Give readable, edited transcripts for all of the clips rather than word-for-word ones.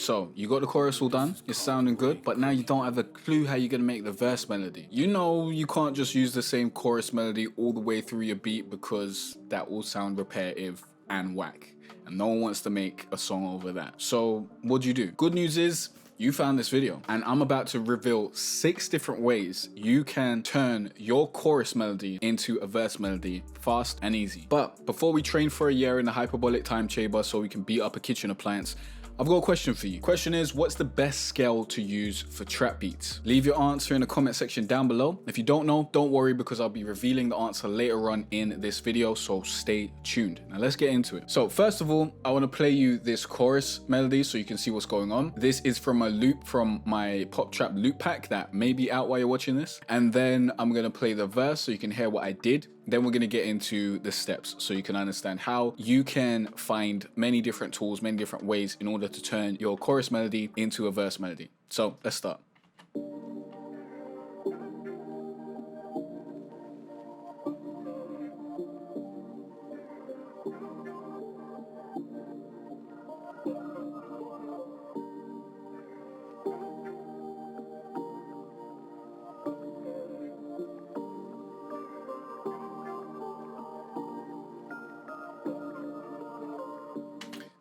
So you got the chorus all done, it's sounding good, but now you don't have a clue how you're gonna make the verse melody. You know you can't just use the same chorus melody all the way through your beat because that will sound repetitive and whack. And no one wants to make a song over that. So what do you do? Good news is you found this video, and I'm about to reveal 6 different ways you can turn your chorus melody into a verse melody fast and easy. But before we train for a year in the hyperbolic time chamber so we can beat up a kitchen appliance, I've got a question for you. Question is, what's the best scale to use for trap beats? Leave your answer in the comment section down below. If you don't know, don't worry, because I'll be revealing the answer later on in this video, so stay tuned. Now let's get into it. So first of all, I want to play you this chorus melody so you can see what's going on. This is from a loop from my Pop Trap loop pack that may be out while you're watching this. And then I'm going to play the verse so you can hear what I did. Then we're going to get into the steps so you can understand how you can find many different tools, many different ways in order to turn your chorus melody into a verse melody. So let's start.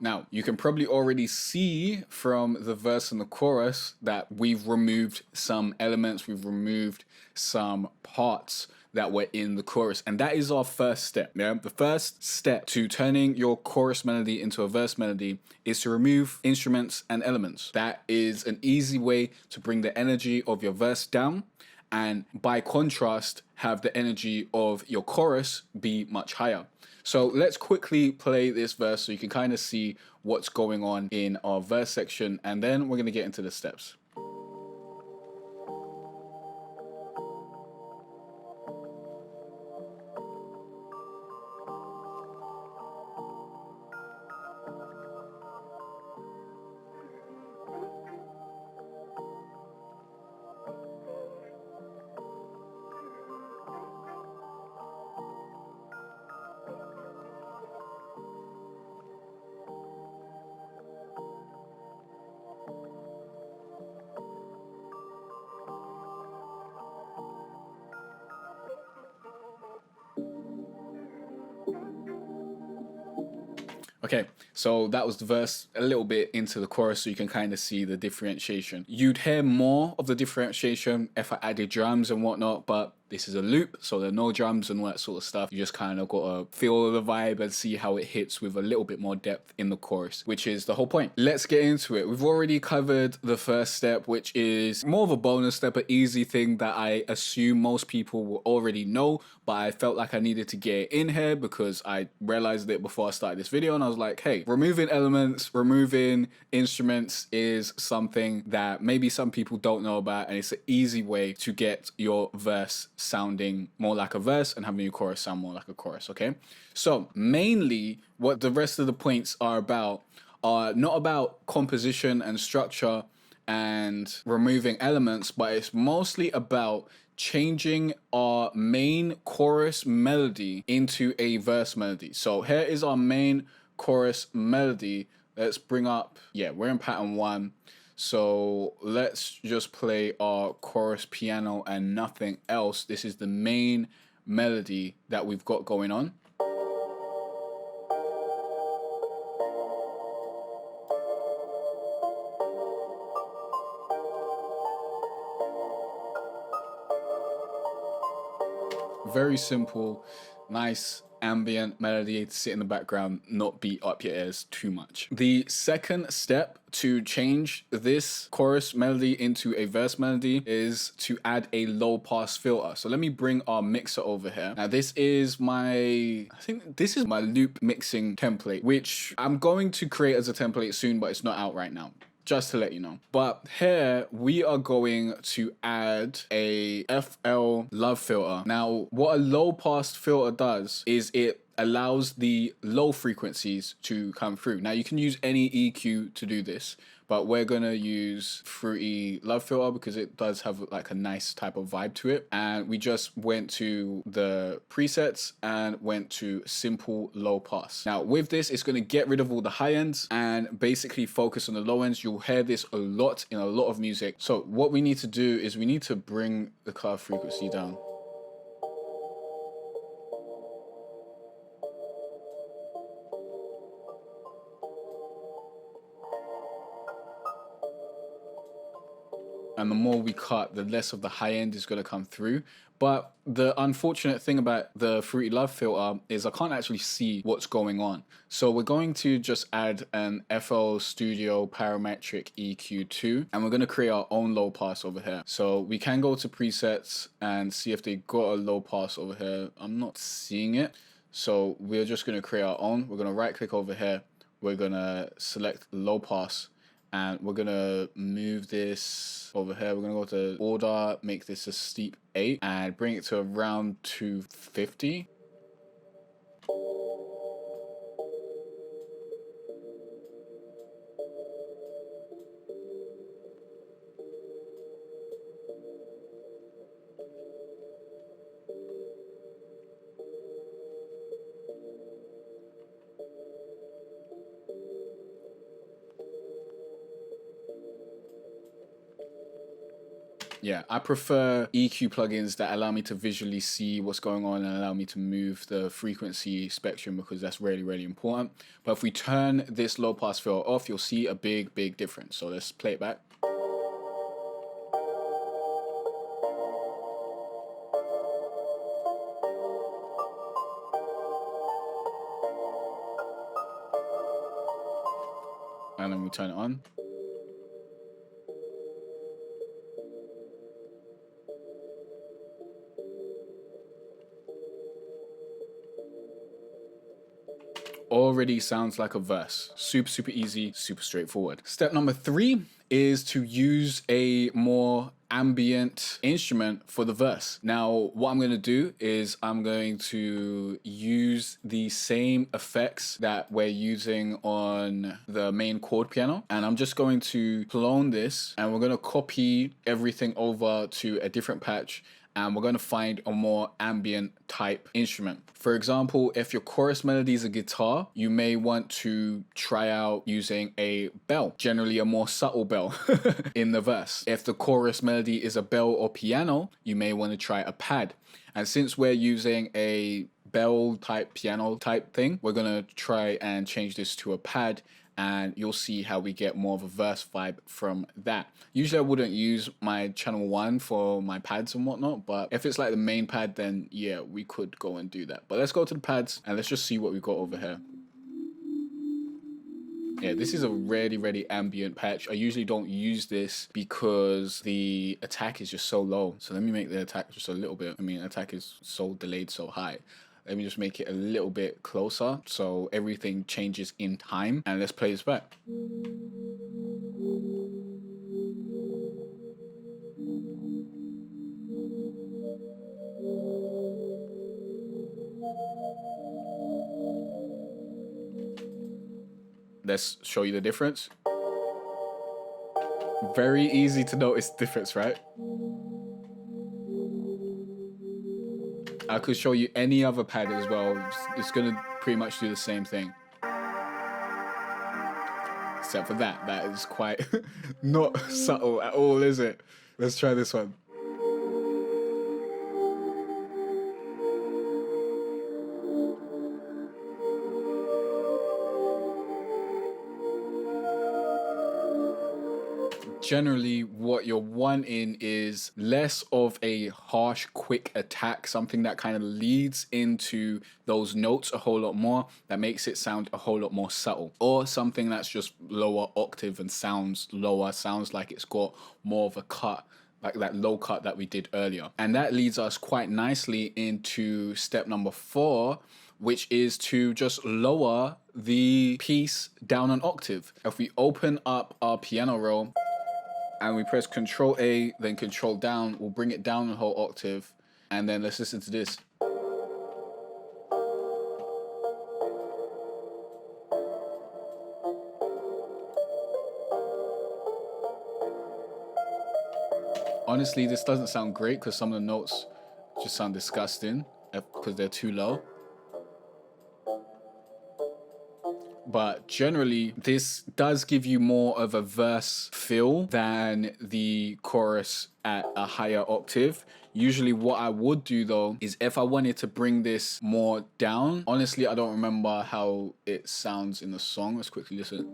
Now, you can probably already see from the verse and the chorus that we've removed some elements, we've removed some parts that were in the chorus, and that is our first step. Yeah, the first step to turning your chorus melody into a verse melody is to remove instruments and elements. That is an easy way to bring the energy of your verse down, and by contrast, have the energy of your chorus be much higher. So let's quickly play this verse so you can kind of see what's going on in our verse section, and then we're going to get into the steps. Okay, so that was the verse, a little bit into the chorus so you can kind of see the differentiation. You'd hear more of the differentiation if I added drums and whatnot, but this is a loop, so there are no drums and all that sort of stuff. You just kind of got to feel the vibe and see how it hits with a little bit more depth in the chorus, which is the whole point. Let's get into it. We've already covered the first step, which is more of a bonus step, an easy thing that I assume most people will already know, but I felt like I needed to get it in here because I realized it before I started this video, and I was like, hey, removing elements, removing instruments is something that maybe some people don't know about, and it's an easy way to get your verse sounding more like a verse and having your chorus sound more like a chorus. Okay, so mainly what the rest of the points are not about composition and structure and removing elements, but it's mostly about changing our main chorus melody into a verse melody. So here is our main chorus melody. Let's bring up, yeah, we're in pattern 1. So let's just play our chorus piano and nothing else. This is the main melody that we've got going on. Very simple, nice ambient melody to sit in the background, not beat up your ears too much. The second step to change this chorus melody into a verse melody is to add a low pass filter. So let me bring our mixer over here. Now this is I think this is my loop mixing template, which I'm going to create as a template soon, but it's not out right now, just to let you know. But here we are going to add a FL love filter. Now what a low pass filter does is it allows the low frequencies to come through. Now you can use any EQ to do this, but we're gonna use Fruity Love Filter because it does have like a nice type of vibe to it. And we just went to the presets and went to simple low pass. Now with this, it's gonna get rid of all the high ends and basically focus on the low ends. You'll hear this a lot in a lot of music. So what we need to do is we need to bring the car frequency down. And the more we cut, the less of the high end is going to come through. But the unfortunate thing about the Fruity Love Filter is I can't actually see what's going on. So we're going to just add an FL Studio Parametric EQ2, and we're going to create our own low pass over here. So we can go to presets and see if they got a low pass over here. I'm not seeing it. So we're just going to create our own. We're going to right click over here. We're going to select low pass. And we're gonna move this over here. We're gonna go to order, make this a steep 8 and bring it to around 250. Yeah, I prefer EQ plugins that allow me to visually see what's going on and allow me to move the frequency spectrum because that's really, really important. But if we turn this low pass filter off, you'll see a big difference. So let's play it back. And then we turn it on. Already sounds like a verse. Super easy, super straightforward. Step number 3 is to use a more ambient instrument for the verse. Now, what I'm going to do is I'm going to use the same effects that we're using on the main chord piano, and I'm just going to clone this, and we're going to copy everything over to a different patch, and we're going to find a more ambient type instrument. For example, if your chorus melody is a guitar, you may want to try out using a bell, generally a more subtle bell in the verse. If the chorus melody is a bell or piano, you may want to try a pad. And since we're using a bell type piano type thing, we're going to try and change this to a pad, and you'll see how we get more of a verse vibe from that. Usually I wouldn't use my channel 1 for my pads and whatnot, but if it's like the main pad, then yeah, we could go and do that. But let's go to the pads and let's just see what we've got over here. Yeah, this is a really ambient patch. I usually don't use this because the attack is just so low. So let me make the attack just a little bit. I mean, attack is so delayed, so high. Let me just make it a little bit closer so everything changes in time. And let's play this back. Let's show you the difference. Very easy to notice the difference, right? I could show you any other pad as well. It's gonna pretty much do the same thing. Except for that. That is quite not subtle at all, is it? Let's try this one. Generally, what you're wanting is less of a harsh, quick attack, something that kind of leads into those notes a whole lot more, that makes it sound a whole lot more subtle, or something that's just lower octave and sounds lower, sounds like it's got more of a cut, like that low cut that we did earlier. And that leads us quite nicely into step number 4, which is to just lower the piece down an octave. If we open up our piano roll, and we press Control A, then Control down, we'll bring it down a whole octave. And then let's listen to this. Honestly, this doesn't sound great because some of the notes just sound disgusting because they're too low. But generally, this does give you more of a verse feel than the chorus at a higher octave. Usually what I would do though is if I wanted to bring this more down, honestly, I don't remember how it sounds in the song. Let's quickly listen.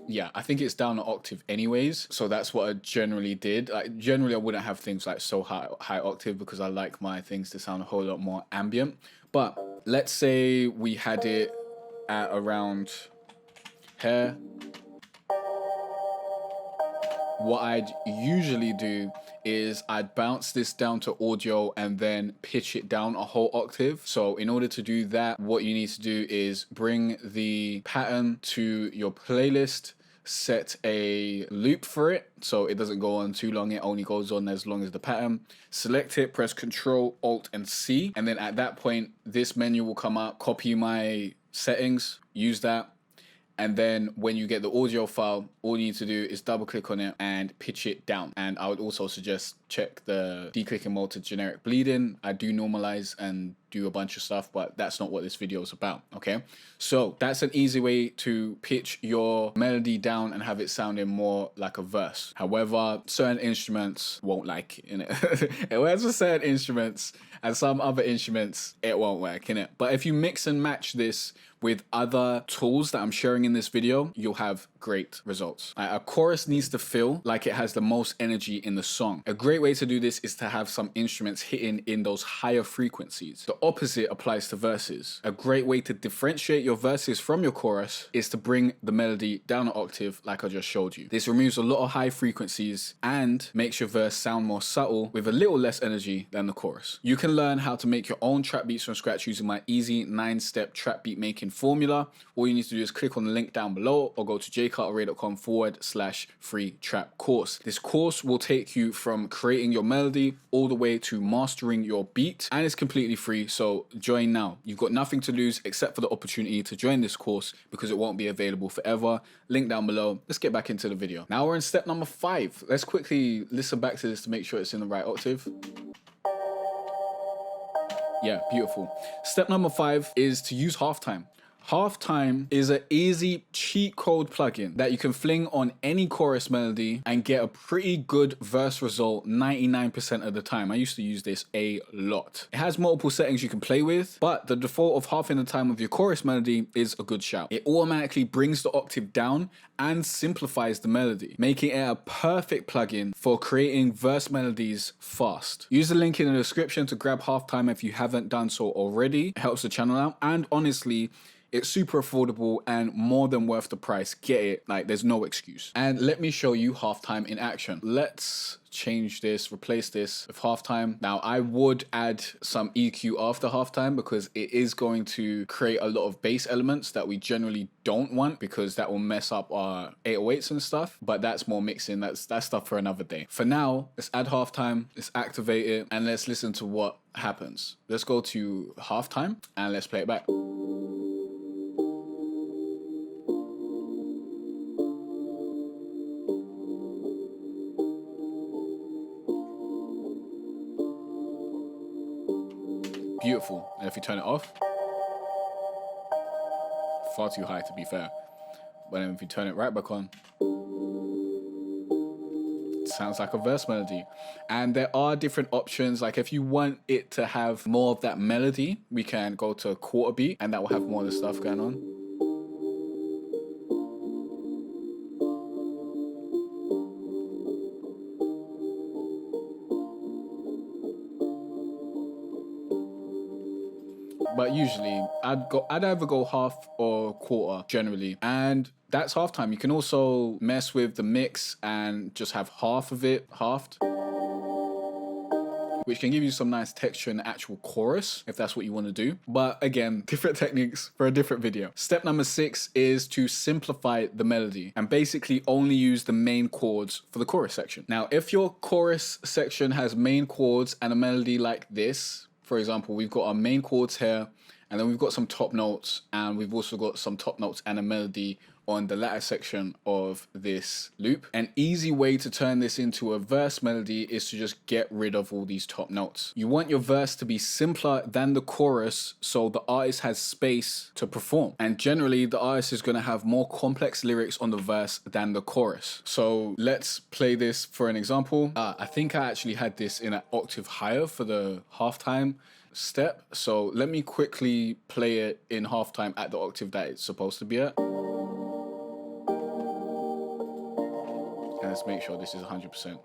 Yeah, I think it's down an octave anyways, so that's what I generally did. Like generally I wouldn't have things like so high octave because I like my things to sound a whole lot more ambient. But let's say we had it at around here. What I'd usually do is I'd bounce this down to audio and then pitch it down a whole octave. So in order to do that, what you need to do is bring the pattern to your playlist, set a loop for it so it doesn't go on too long, it only goes on as long as the pattern. Select it, press Control, Alt and C, and then at that point this menu will come up. Copy my settings, use that, and then when you get the audio file, all you need to do is double click on it and pitch it down. And I would also suggest check the declicking mode to generic bleeding. I do normalize and do a bunch of stuff, but that's not what this video is about, okay? So that's an easy way to pitch your melody down and have it sounding more like a verse. However, certain instruments won't like it, innit? It works with certain instruments, and some other instruments, it won't work, innit? But if you mix and match this with other tools that I'm sharing in this video, you'll have great results. A chorus needs to feel like it has the most energy in the song. A great way to do this is to have some instruments hitting in those higher frequencies. The opposite applies to verses. A great way to differentiate your verses from your chorus is to bring the melody down an octave like I just showed you. This removes a lot of high frequencies and makes your verse sound more subtle with a little less energy than the chorus. You can learn how to make your own trap beats from scratch using my easy 9-step trap beat making formula. All you need to do is click on the link down below or go to jcarterray.com/free trap course. This course will take you from creating your melody all the way to mastering your beat, and it's completely free, so join now. You've got nothing to lose except for the opportunity to join this course because it won't be available forever. Link down below. Let's get back into the video. Now we're in step number 5. Let's quickly listen back to this to make sure it's in the right octave. Yeah, beautiful. Step number 5 is to use halftime. Halftime is an easy cheat code plugin that you can fling on any chorus melody and get a pretty good verse result 99% of the time. I used to use this a lot. It has multiple settings you can play with, but the default of halving the time of your chorus melody is a good shout. It automatically brings the octave down and simplifies the melody, making it a perfect plugin for creating verse melodies fast. Use the link in the description to grab halftime if you haven't done so already. It helps the channel out, and honestly, it's super affordable and more than worth the price. Get it, like there's no excuse. And let me show you halftime in action. Let's change this, replace this with halftime. Now I would add some EQ after halftime because it is going to create a lot of bass elements that we generally don't want because that will mess up our 808s and stuff, but that's more mixing. That's stuff for another day. For now, let's add halftime, let's activate it, and let's listen to what happens. Let's go to halftime and let's play it back. Beautiful. And if you turn it off, far too high to be fair. But then if you turn it right back on, it sounds like a verse melody. And there are different options. Like if you want it to have more of that melody, we can go to a quarter beat and that will have more of the stuff going on. But usually I'd either go half or quarter generally, and that's halftime. You can also mess with the mix and just have half of it halved. which can give you some nice texture in the actual chorus if that's what you want to do. But again, different techniques for a different video. Step number 6 is to simplify the melody and basically only use the main chords for the chorus section. Now, if your chorus section has main chords and a melody like this, for example, we've got our main chords here, and then we've got some top notes, and we've also got some top notes and a melody on the latter section of this loop. An easy way to turn this into a verse melody is to just get rid of all these top notes. You want your verse to be simpler than the chorus so the artist has space to perform. And generally, the artist is going to have more complex lyrics on the verse than the chorus. So let's play this for an example. I think I actually had this in an octave higher for the halftime step. So let me quickly play it in halftime at the octave that it's supposed to be at. And let's make sure this is 100%.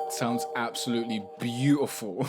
Sounds absolutely beautiful.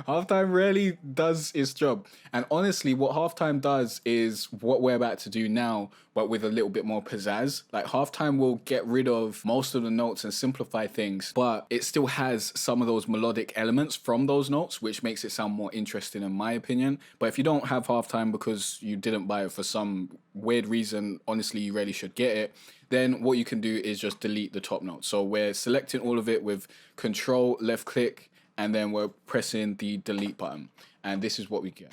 Halftime really does its job. And honestly, what halftime does is what we're about to do now, but with a little bit more pizzazz. Like, halftime will get rid of most of the notes and simplify things, but it still has some of those melodic elements from those notes, which makes it sound more interesting in my opinion. But if you don't have halftime because you didn't buy it for some weird reason, honestly, you really should get it. Then what you can do is just delete the top notes. So we're selecting all of it with Control, left click, and then we're pressing the delete button. And this is what we get.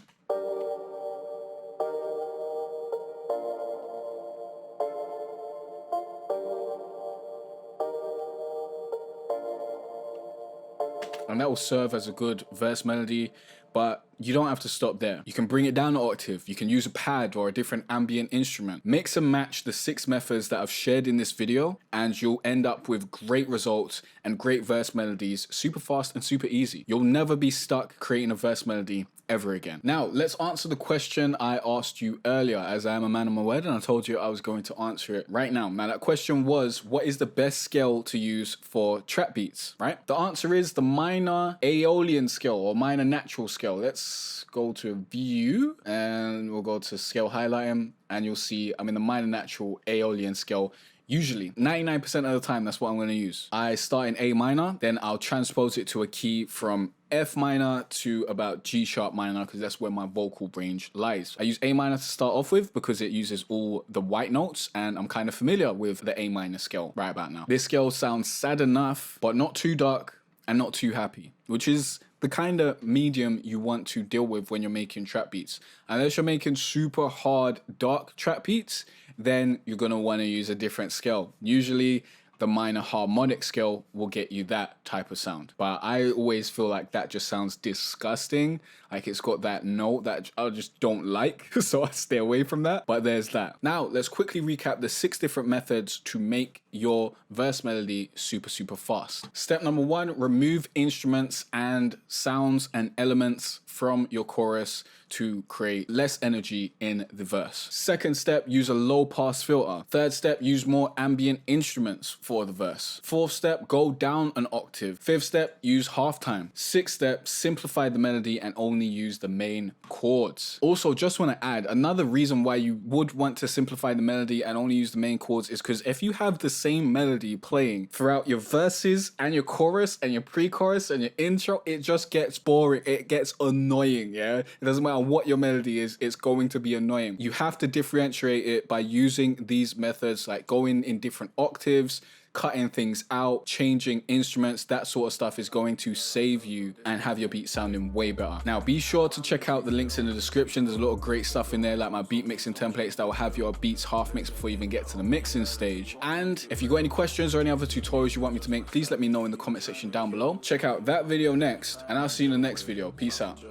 And that will serve as a good verse melody, but you don't have to stop there. You can bring it down an octave. You can use a pad or a different ambient instrument. Mix and match the 6 methods that I've shared in this video, and you'll end up with great results and great verse melodies, super fast and super easy. You'll never be stuck creating a verse melody ever again. Now, let's answer the question I asked you earlier, as I am a man of my word, and I told you I was going to answer it right now. Now, that question was, what is the best scale to use for trap beats, right? The answer is the minor Aeolian scale or minor natural scale. Let's go to view and we'll go to scale highlighting, and you'll see I'm in the minor natural Aeolian scale. Usually 99% of the time, that's what I'm going to use. I start in A minor, then I'll transpose it to a key from F minor to about G sharp minor, because that's where my vocal range lies. I use A minor to start off with because it uses all the white notes, and I'm kind of familiar with the A minor scale right about now. This scale sounds sad enough, but not too dark and not too happy, which is the kind of medium you want to deal with when you're making trap beats. Unless you're making super hard, dark trap beats, then you're gonna wanna use a different scale. Usually, the minor harmonic scale will get you that type of sound. But I always feel like that just sounds disgusting. Like, it's got that note that I just don't like, so I stay away from that. But there's that. Now, let's quickly recap the 6 different methods to make your verse melody super, super fast. Step number 1, remove instruments and sounds and elements from your chorus to create less energy in the verse. Second step, use a low pass filter. Third step, use more ambient instruments for the verse. Fourth step, go down an octave. Fifth step, use halftime. Sixth step, simplify the melody and only use the main chords. Also, just want to add, another reason why you would want to simplify the melody and only use the main chords is because if you have the same melody playing throughout your verses and your chorus and your pre-chorus and your intro, it just gets boring. It gets annoying, yeah? It doesn't matter what your melody is, it's going to be annoying. You have to differentiate it by using these methods, like going in different octaves, cutting things out, changing instruments. That sort of stuff is going to save you and have your beat sounding way better. Now, be sure to check out the links in the description. There's a lot of great stuff in there, like my beat mixing templates that will have your beats half mixed before you even get to the mixing stage. And if you got any questions or any other tutorials you want me to make, please let me know in the comment section down below. Check out that video next, and I'll see you in the next video. Peace out.